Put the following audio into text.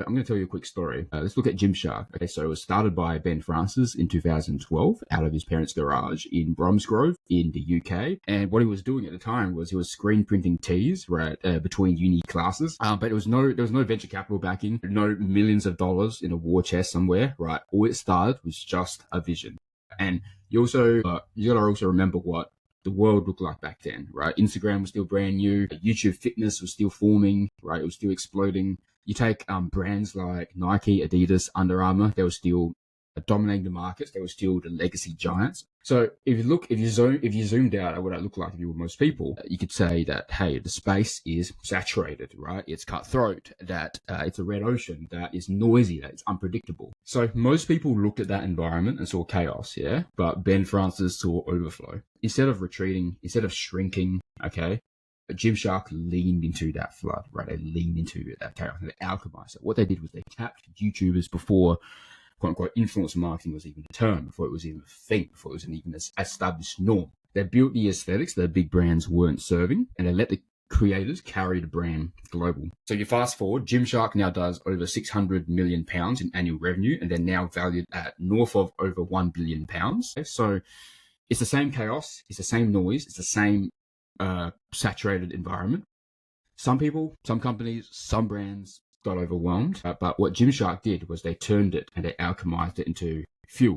I'm going to tell you a quick story. Let's look at Gymshark. Okay, so it was started by Ben Francis in 2012 out of his parents' garage in Bromsgrove in the UK. And what he was doing at the time was he was screen printing tees, right, between uni classes. But there was no venture capital backing, no millions of dollars in a war chest somewhere, right? All it started was just a vision. And you gotta also remember what the world looked like back then, right? Instagram was still brand new. YouTube fitness was still forming, right? It was still exploding. You take brands like Nike, Adidas, Under Armour, they were still dominating the markets. They were still the legacy giants. So if you zoomed out at what it looked like if you were most people, you could say that, hey, the space is saturated, right? It's cutthroat, that it's a red ocean, that it's noisy, that it's unpredictable. So most people looked at that environment and saw chaos, yeah? But Ben Francis saw overflow. Instead of retreating, instead of shrinking, okay, Gymshark leaned into that flood, right? They leaned into that chaos and they alchemized it. What they did was they tapped YouTubers before quote-unquote influencer marketing was even a term, before it was even a thing, before it was even an established norm. They built the aesthetics that big brands weren't serving, and they let the creators carry the brand global. So you fast forward, Gymshark now does over 600 million pounds in annual revenue, and they're now valued at north of over 1 billion pounds. So it's the same chaos, it's the same noise, it's the same saturated environment. Some people, some companies, some brands got overwhelmed, but what Gymshark did was they turned it and they alchemized it into fuel.